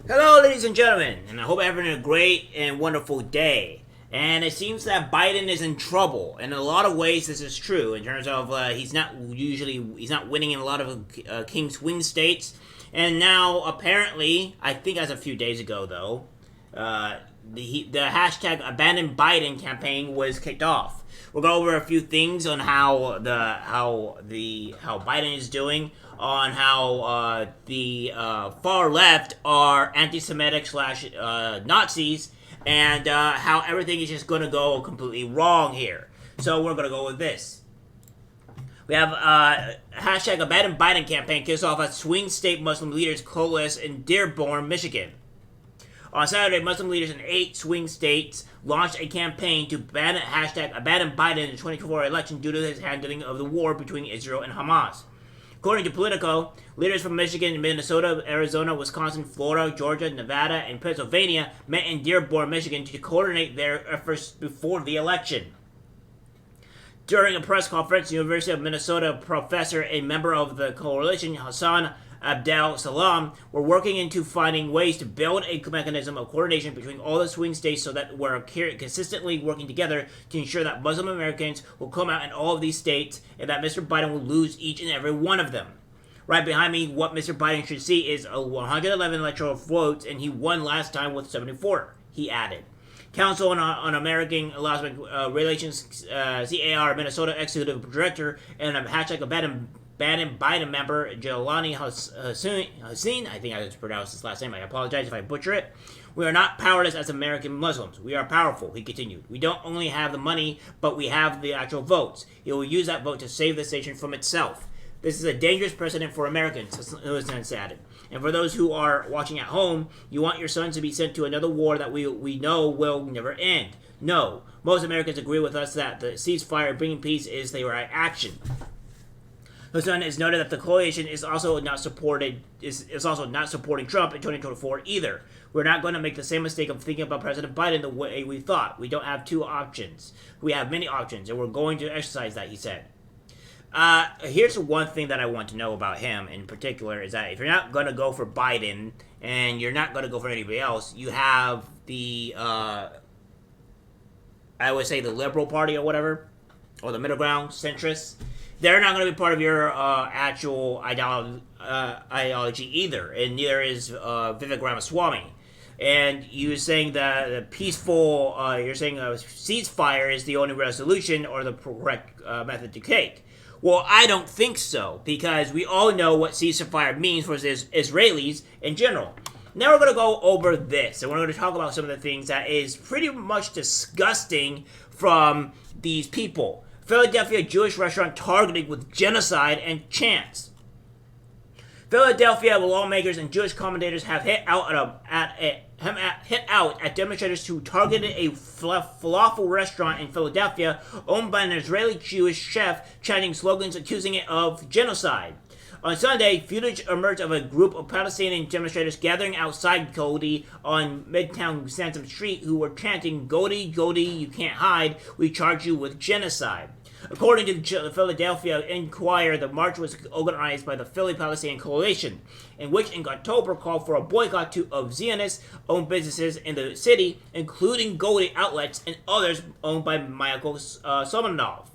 Hello, ladies and gentlemen, and I hope you're having a great and wonderful day. And it seems that Biden is in trouble. In a lot of ways, this is true. In terms of he's not winning in a lot of king swing states. And now, apparently, I think as a few days ago, though, the hashtag Abandon Biden campaign was kicked off. We'll go over a few things on how Biden is doing, on how the far left are anti-Semitic slash Nazis, and how everything is just going to go completely wrong here. So we're going to go with this. We have hashtag Abandon Biden campaign kicks off as swing state Muslim leaders coalesce in Dearborn, Michigan. On Saturday, Muslim leaders in 8 swing states launched a campaign to ban hashtag Abandon Biden in the 2024 election due to his handling of the war between Israel and Hamas. According to Politico, leaders from Michigan, Minnesota, Arizona, Wisconsin, Florida, Georgia, Nevada, and Pennsylvania met in Dearborn, Michigan to coordinate their efforts before the election. During a press conference, the University of Minnesota professor and member of the coalition, Hassan Abdel Salam, were working into finding ways to build a mechanism of coordination between all the swing states so that we're consistently working together to ensure that Muslim Americans will come out in all of these states and that Mr. Biden will lose each and every one of them. Right behind me, what Mr. Biden should see is 111 electoral votes, and he won last time with 74, he added. Council on American Relations, CAR Minnesota Executive Director and hashtag Abandon Biden member Jelani Hussein, I think I just pronounced his last name, I apologize if I butcher it. We are not powerless as American Muslims. We are powerful, he continued. We don't only have the money, but we have the actual votes. He will use that vote to save the nation from itself. This is a dangerous precedent for Americans, Hussein added. And for those who are watching at home, you want your sons to be sent to another war that we know will never end. No. Most Americans agree with us that the ceasefire bringing peace is the right action. Hussein has noted that the coalition is also not supporting Trump in 2024 either. We're not going to make the same mistake of thinking about President Biden the way we thought. We don't have 2 options. We have many options, and we're going to exercise that, he said. Here's one thing that I want to know about him in particular is that if you're not going to go for Biden and you're not going to go for anybody else, you have the, I would say the Liberal Party or whatever, or the middle ground, centrists. They're not going to be part of your actual ideology either, and neither is Vivek Ramaswamy. And you're saying that the peaceful, you're saying a ceasefire is the only resolution or the correct method to take. Well, I don't think so, because we all know what ceasefire means for Israelis in general. Now we're going to go over this, and we're going to talk about some of the things that is pretty much disgusting from these people. Philadelphia Jewish restaurant targeted with genocide and chants. Philadelphia lawmakers and Jewish commentators have hit out at demonstrators who targeted a falafel restaurant in Philadelphia owned by an Israeli Jewish chef, chanting slogans accusing it of genocide. On Sunday, footage emerged of a group of Palestinian demonstrators gathering outside Godi on Midtown Sansom Street who were chanting, "Godi, Godi, you can't hide, we charge you with genocide." According to the Philadelphia Inquirer, the march was organized by the Philly Palestinian Coalition, in which in October called for a boycott of Zionist-owned businesses in the city, including Godi outlets and others owned by Michael Somonov,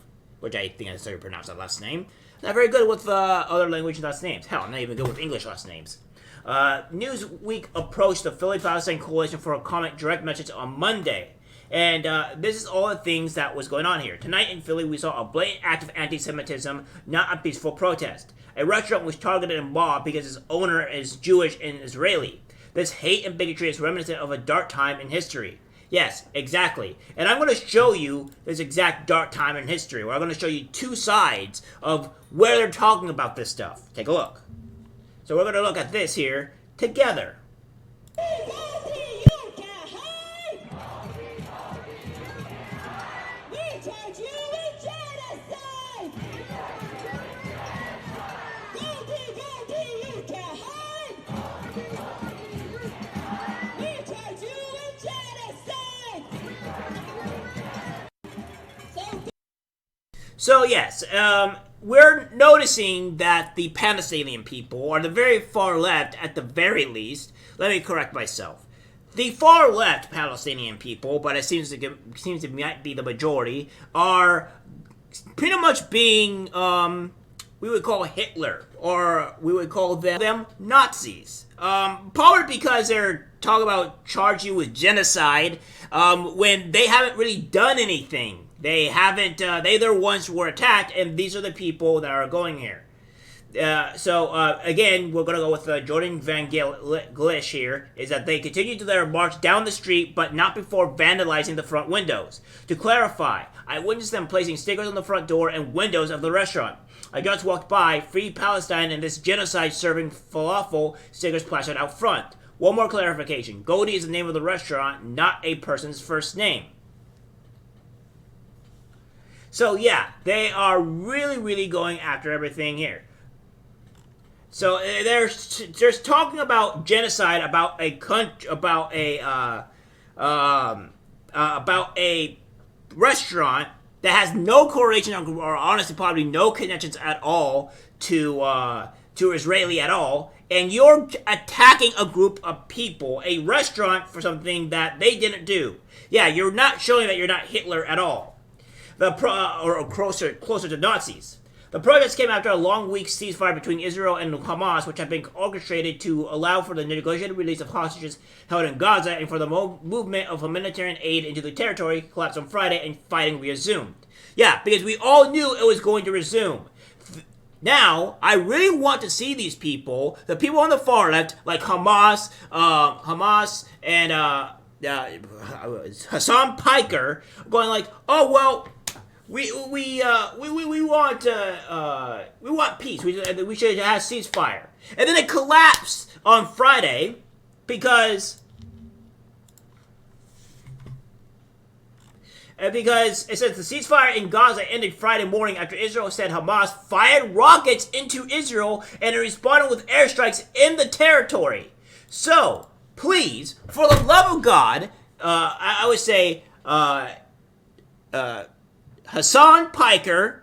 which I think I started to pronounce that last name. Not very good with other language last names. Hell, I'm not even good with English last names. Newsweek approached the Philly Palestine Coalition for a comment direct message on Monday. And this is all the things that was going on here. Tonight in Philly, we saw a blatant act of anti-Semitism, not a peaceful protest. A restaurant was targeted and mobbed because its owner is Jewish and Israeli. This hate and bigotry is reminiscent of a dark time in history. Yes, exactly. And I'm going to show you this exact dark time in history, where I'm going to show you 2 sides of where they're talking about this stuff. Take a look. So we're going to look at this here together. So yes, we're noticing that the Palestinian people, or the very far left at the very least, let me correct myself. The far left Palestinian people, but it seems to might be the majority, are pretty much being we would call Hitler, or we would call them Nazis. Probably because they're talking about charge you with genocide when they haven't really done anything. They haven't. They're the ones who were attacked, and these are the people that are going here. Again, we're going to go with Jordan Van Glish here, is that they continued their march down the street, but not before vandalizing the front windows. To clarify, I witnessed them placing stickers on the front door and windows of the restaurant. I just walked by, Free Palestine and this genocide serving falafel stickers plastered out front. One more clarification, Goldie is the name of the restaurant, not a person's first name. So yeah, they are really going after everything here. So they're talking about genocide, about a country, about a restaurant that has no correlation or honestly probably no connections at all to Israeli at all, and you're attacking a group of people, a restaurant, for something that they didn't do. Yeah, you're not showing that you're not Hitler at all, or closer to Nazis. The protests came after a long week ceasefire between Israel and Hamas, which had been orchestrated to allow for the negotiated release of hostages held in Gaza and for the movement of humanitarian aid into the territory collapsed on Friday and fighting resumed. Yeah, because we all knew it was going to resume. Now, I really want to see these people, the people on the far left, like Hamas and Hassan Piker, going like, oh well, we want peace. We should have ceasefire, and then it collapsed on Friday because it says the ceasefire in Gaza ended Friday morning after Israel said Hamas fired rockets into Israel and it responded with airstrikes in the territory. So please, for the love of God, I would say Hassan Piker,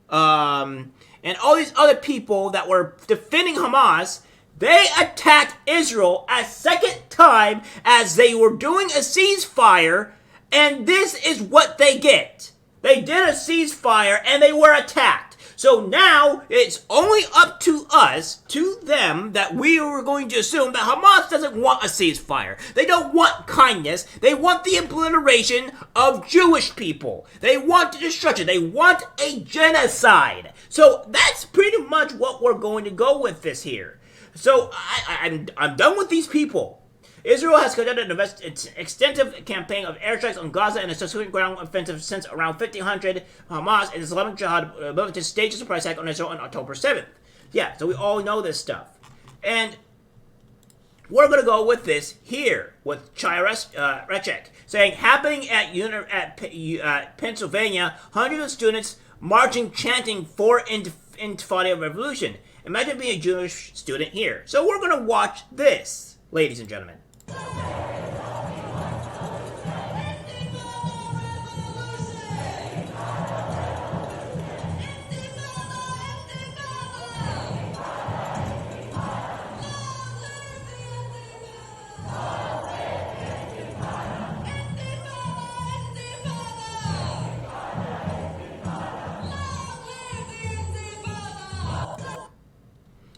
and all these other people that were defending Hamas, they attacked Israel a second time as they were doing a ceasefire, and this is what they get. They did a ceasefire and they were attacked. So now it's only up to us, to them, that we are going to assume that Hamas doesn't want a ceasefire. They don't want kindness. They want the obliteration of Jewish people. They want the destruction. They want a genocide. So that's pretty much what we're going to go with this here. So I'm done with these people. Israel has conducted an extensive campaign of airstrikes on Gaza and a subsequent ground offensive since around 1500. Hamas and Islamic Jihad ability to stage a surprise attack on Israel on October 7th. Yeah, so we all know this stuff. And we're going to go with this here, with Chirechek, saying, happening at Pennsylvania, hundreds of students marching, chanting for Intifada Revolution. Imagine being a Jewish student here. So we're going to watch this, ladies and gentlemen.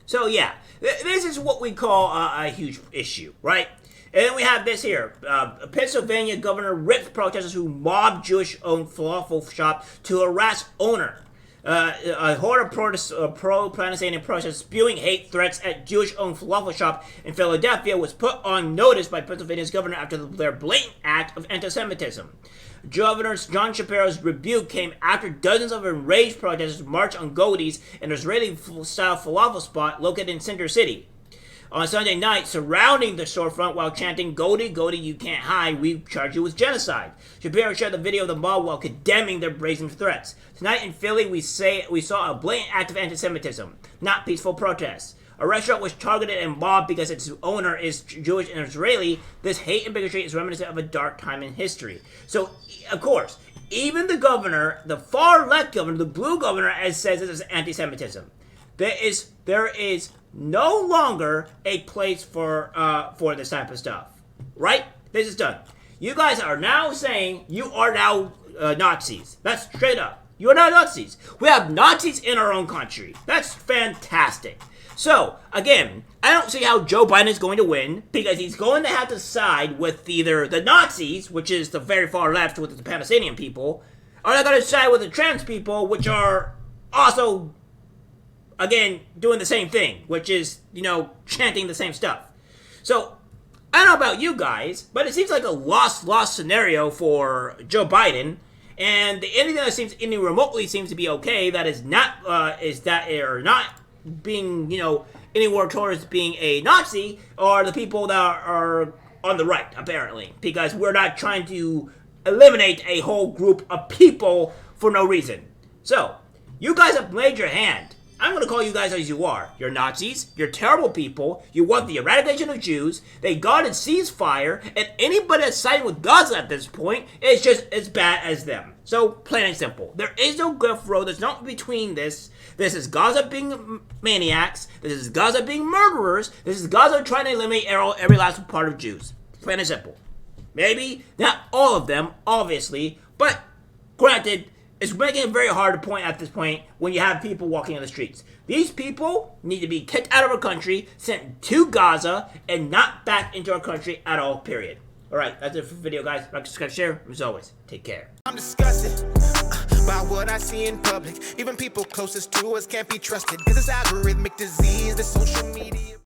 So yeah, this is what we call a huge issue, right? And then we have this here. Pennsylvania governor ripped protesters who mobbed Jewish-owned falafel shop to harass owner. A horde of pro-Palestinian protesters spewing hate threats at Jewish-owned falafel shop in Philadelphia was put on notice by Pennsylvania's governor after their blatant act of anti-Semitism. Governor John Shapiro's rebuke came after dozens of enraged protesters marched on Goldie's, an Israeli-style falafel spot located in Center City, on Sunday night, surrounding the storefront while chanting, "Goldie, Goldie, you can't hide, we charge you with genocide." Shapiro shared the video of the mob while condemning their brazen threats. Tonight in Philly, we saw a blatant act of anti-Semitism, not peaceful protests. A restaurant was targeted and mobbed because its owner is Jewish and Israeli. This hate and bigotry is reminiscent of a dark time in history. So, of course, even the governor, the far-left governor, the blue governor, says this is anti-Semitism. there is no longer a place for this type of stuff, right? This is done. You guys are now saying you are now Nazis. That's straight up. You are not Nazis. We have Nazis in our own country. That's fantastic. So, again, I don't see how Joe Biden is going to win, because he's going to have to side with either the Nazis, which is the very far left with the Palestinian people, or they're going to side with the trans people, which are also, again, doing the same thing, which is, chanting the same stuff. So, I don't know about you guys, but it seems like a lost scenario for Joe Biden. And anything that seems any remotely seems to be okay, that is not being, anywhere towards being a Nazi, are the people that are on the right, apparently. Because we're not trying to eliminate a whole group of people for no reason. So, you guys have played your hand. I'm going to call you guys as you are. You're Nazis, you're terrible people, you want the eradication of Jews, they got a ceasefire, and anybody that's siding with Gaza at this point is just as bad as them. So, plain and simple. There is no gulf road, there's not between this. This is Gaza being maniacs, this is Gaza being murderers, this is Gaza trying to eliminate every last part of Jews. Plain and simple. Maybe not all of them, obviously, but granted, it's making it very hard to point at this point when you have people walking on the streets. These people need to be kicked out of our country, sent to Gaza, and not back into our country at all, period. Alright, that's it for the video, guys. Like, subscribe, share. As always, take care. I'm disgusted by what I see in public. Even people closest to us can't be trusted. This is algorithmic disease, the social media.